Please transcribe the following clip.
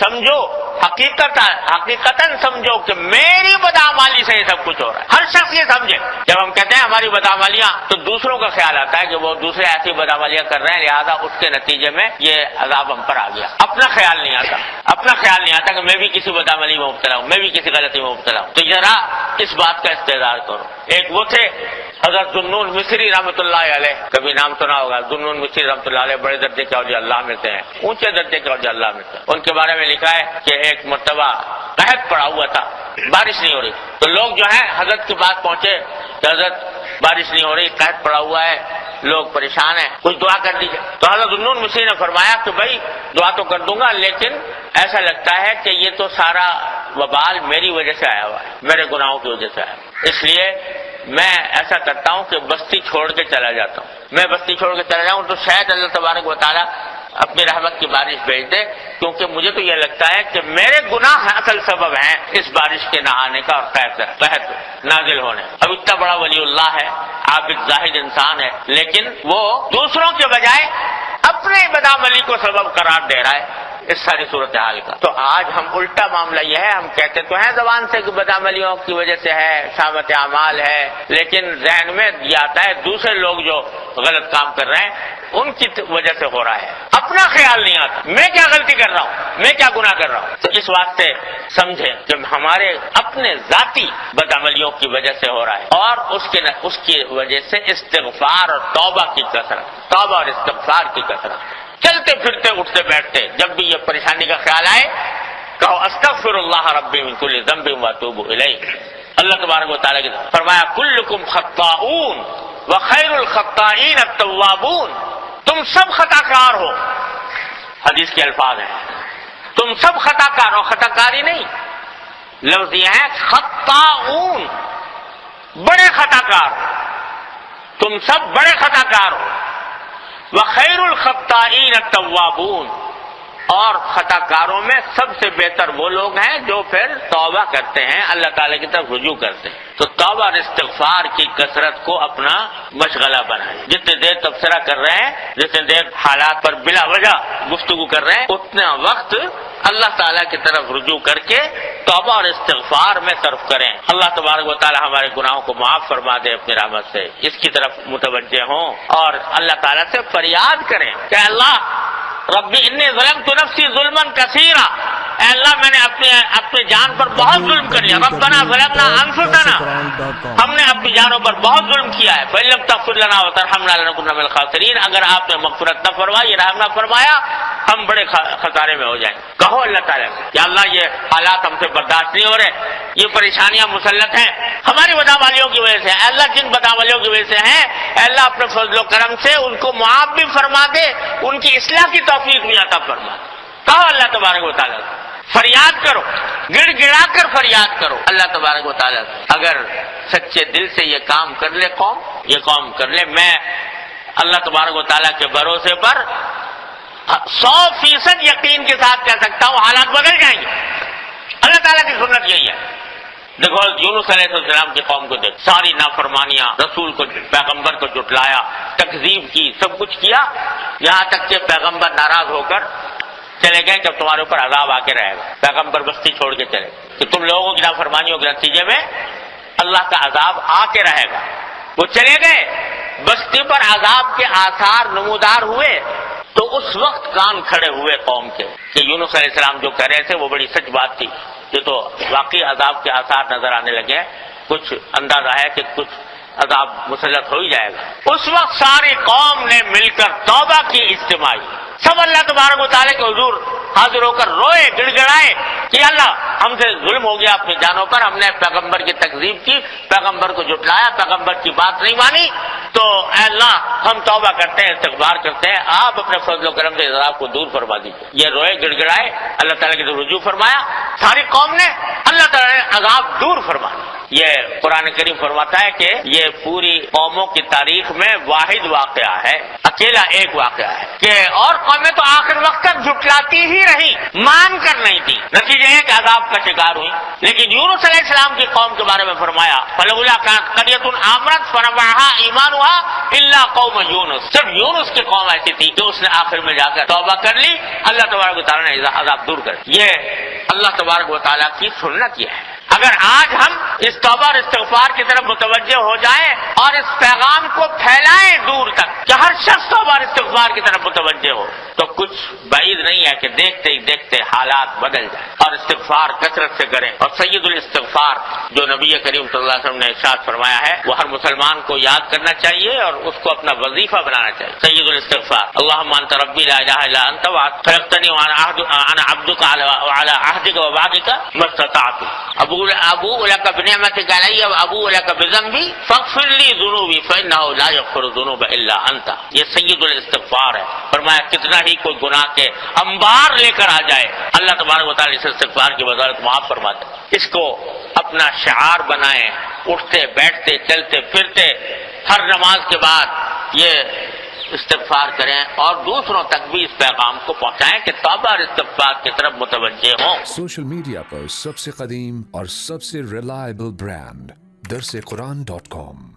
سمجھو حقیقتاً سمجھو کہ میری بدعمالی سے یہ سب کچھ ہو رہا ہے. ہر شخص یہ سمجھے. جب ہم کہتے ہیں ہماری بدعمالیاں تو دوسروں کا خیال آتا ہے کہ وہ دوسرے ایسی بدعمالیاں کر رہے ہیں لہذا اس کے نتیجے میں یہ عذاب ہم پر آ گیا. اپنا خیال نہیں آتا کہ میں بھی کسی بدعمالی میں مبتلا ہوں, میں بھی کسی غلطی میں مبتلا ہوں. تو ذرا اس بات کا استحضار کرو. ایک وہ تھے حضرت ذوالنون مصری رحمۃ اللہ علیہ, کبھی نام سنا ہوگا. ذوالنون مصری رحمۃ اللہ علیہ بڑے درجے کے اولیاء اللہ میں سے ہیں, اونچے درجے کے اولیاء اللہ میں سے. ان کے بارے میں لکھا ہے کہ ایک مرتبہ قحط پڑا ہوا تھا, بارش نہیں ہو رہی, تو لوگ جو ہیں حضرت کے پاس پہنچے کہ حضرت بارش نہیں ہو رہی, قحط پڑا ہوا ہے, لوگ پریشان ہیں, کچھ دعا کر دیجیے. تو حضرت ذوالنون مصری نے فرمایا کہ بھائی دعا تو کر دوں گا لیکن ایسا لگتا ہے کہ یہ تو سارا وبال میری وجہ سے آیا ہوا ہے, میرے گناہوں کی وجہ سے آیا ہے, اس لیے میں ایسا کرتا ہوں کہ بستی چھوڑ کے چلا جاتا ہوں. میں بستی چھوڑ کے چلا جاؤں تو شاید اللہ تبارک و تعالیٰ اپنی رحمت کی بارش بھیج دے, کیونکہ مجھے تو یہ لگتا ہے کہ میرے گناہ اصل سبب ہیں اس بارش کے نہ آنے کا اور قحط نازل ہونے. اب اتنا بڑا ولی اللہ ہے, عابد زاہد انسان ہے, لیکن وہ دوسروں کے بجائے اپنے بدعملی کو سبب قرار دے رہا ہے اس ساری صورتحال کا. تو آج ہم الٹا معاملہ یہ ہے, ہم کہتے تو ہیں زبان سے کہ بدعملیوں کی وجہ سے ہے, شامت اعمال ہے, لیکن ذہن میں یہ آتا ہے دوسرے لوگ جو غلط کام کر رہے ہیں ان کی وجہ سے ہو رہا ہے. اپنا خیال نہیں آتا میں کیا غلطی کر رہا ہوں, میں کیا گناہ کر رہا ہوں. تو اس واسطے سمجھیں کہ ہمارے اپنے ذاتی بدعملیوں کی وجہ سے ہو رہا ہے, اور اس کی وجہ سے استغفار اور توبہ کی کثرت, توبہ اور استغفار کی کثرت. چلتے پھرتے اٹھتے بیٹھتے جب بھی یہ پریشانی کا خیال آئے کہو استغفر اللہ ربی من کل ذنب واتوب الیہ. اللہ تبارک و تعالیٰ نے فرمایا کلکم خطاؤون وخیر الخطائین التوابون, تم سب خطا کار ہو. حدیث کے الفاظ ہیں تم سب خطا کار ہو, خطا کاری نہیں, لفظ یہ ہے خطاؤون, بڑے خطا کار ہو, تم سب بڑے خطا کار ہو. وخیر الخطائین التوابون, اور خطا کاروں میں سب سے بہتر وہ لوگ ہیں جو پھر توبہ کرتے ہیں, اللہ تعالی کی طرف رجوع کرتے ہیں. تو توبہ اور استغفار کی کثرت کو اپنا مشغلہ بنائیں. جتنے دیر تبصرہ کر رہے ہیں, جتنے دیر حالات پر بلا وجہ گفتگو کر رہے ہیں, اتنا وقت اللہ تعالیٰ کی طرف رجوع کر کے توبہ اور استغفار میں صرف کریں. اللہ تبارک و تعالیٰ ہمارے گناہوں کو معاف فرما دے اپنی رحمت سے, اس کی طرف متوجہ ہوں اور اللہ تعالیٰ سے فریاد کریں کہ اللہ ربی انی ظلمت نفسی ظلما کثیرا, اے اللہ میں نے اپنے جان پر بہت ظلم کر لیا. ربنا ظلمنا انفسنا, ہم نے اپنی جانوں پر بہت ظلم کیا ہے. فإن لم تغفر لنا وترحمنا لنكن من الخاسرین, اگر آپ نے مغفرت نہ فرمائی, رحم نہ فرمایا, ہم بڑے خسارے میں ہو جائیں. کہو اللہ تعالیٰ کہ اللہ یہ حالات ہم سے برداشت نہیں ہو رہے, یہ پریشانیاں مسلط ہیں ہماری بدعمالیوں کی وجہ سے. اے اللہ جن بدعمالیوں کی وجہ سے ہیں, اے اللہ اپنے فضل و کرم سے ان کو معاف بھی فرما دے, ان کی اصلاح کی توفیق بھی عطا فرما. کہو اللہ تبارک و تعالیٰ فریاد کرو, گڑ گڑا کر فریاد کرو اللہ تبارک و تعالیٰ. اگر سچے دل سے یہ کام کر لے قوم, یہ قوم کر لے, میں اللہ تبارک و تعالیٰ کے بھروسے پر 100% یقین کے ساتھ کہہ سکتا ہوں حالات بدل جائیں گے. اللہ تعالیٰ کی سنت یہی ہے. دیکھو یونس علیہ السلام کی قوم کو دیکھ, ساری نافرمانیاں, رسول کو پیغمبر کو جھٹلایا, تکذیب کی, سب کچھ کیا, یہاں تک کہ پیغمبر ناراض ہو کر چلے گئے کہ تمہارے اوپر عذاب آ کے رہے گا. پیغمبر بستی چھوڑ کے چلے کہ تم لوگوں کی نافرمانیوں کے نتیجے میں اللہ کا عذاب آ کے رہے گا. وہ چلے گئے, بستی پر عذاب کے آثار نمودار ہوئے, تو اس وقت کان کھڑے ہوئے قوم کے کہ یونس علیہ السلام جو کہہ رہے تھے وہ بڑی سچ بات تھی. یہ تو واقعی عذاب کے آثار نظر آنے لگے, کچھ اندازہ ہے کہ کچھ عذاب مسلط ہو ہی جائے گا. اس وقت ساری قوم نے مل کر توبہ کی اجتماعی, سب اللہ تبارک و تعالیٰ کے حضور حاضر ہو کر روئے, گڑ گڑائے کہ اللہ ہم سے ظلم ہو گیا اپنی جانوں پر, ہم نے پیغمبر کی تکذیب کی, پیغمبر کو جھٹلایا, پیغمبر کی بات نہیں مانی, تو اے اللہ ہم توبہ کرتے ہیں, استغفار کرتے ہیں, آپ اپنے فضل و کرم سے عذاب کو دور فرما دیجیے. یہ روئے, گڑ گڑائے, اللہ تعالیٰ کی طرف رجوع فرمایا, ساری قوم نے, اللہ تعالیٰ نے عذاب دور فرما دیا. یہ قرآن کریم فرماتا ہے کہ یہ پوری قوموں کی تاریخ میں واحد واقعہ ہے, اکیلا ایک واقعہ ہے کہ اور قومیں تو آخر وقت تک جھٹلاتی ہی رہی, مان کر تیار نہیں تھی، نتیجہ ہے کہ عذاب کا شکار ہوئی۔ لیکن یونس علیہ السلام کی قوم کے بارے میں فرمایا فلولا كانت قرية آمنت فنفعها ایمانها الا قوم یونس، صرف یونس کی قوم ایسی تھی کہ اس نے آخر میں جا کر توبہ کر لی، اللہ تبارک و تعالیٰ نے عذاب دور کر دیا۔ یہ اللہ تبارک و تعالیٰ کی سنت یہ ہے۔ اگر آج ہم اس توبہ اور استغفار کی طرف متوجہ ہو جائیں اور اس پیغام کو پھیلائیں دور تک کہ ہر شخص توبہ اور استغفار کی طرف متوجہ ہو، تو کچھ بعید نہیں ہے کہ دیکھتے ہی دیکھتے حالات بدل جائیں۔ اور استغفار کثرت سے کریں، اور سید الاستغفار جو نبی کریم صلی اللہ علیہ وسلم نے ارشاد فرمایا ہے وہ ہر مسلمان کو یاد کرنا چاہیے اور اس کو اپنا وظیفہ بنانا چاہیے۔ سید الاستغفار اللہم انت ربی لا الہ الا انت خلقتنی وانا عبدک وعلی عہدک ووعدک ما استطعت ابوء لک بنعمتک علی وابوء لک بذنبی فاغفر لی ذنوبی فانہ لا یغفر الذنوب الا انت۔ یہ سید الاستغفار ہے۔ فرمایا کتنا ہی کوئی گناہ کے انبار لے کر آ جائے اللہ تبارک و تعالیٰ اس استغفار کی بدولت معاف فرماتا ہے۔ اس کو اپنا شعار بنائیں، اٹھتے بیٹھتے چلتے پھرتے ہر نماز کے بعد یہ استغفار کریں اور دوسروں تک بھی اس پیغام کو پہنچائیں کہ توبہ اور استغفار کی طرف متوجہ ہوں۔ سوشل میڈیا پر سب سے قدیم اور سب سے ریلائبل برانڈ درسقرآن.com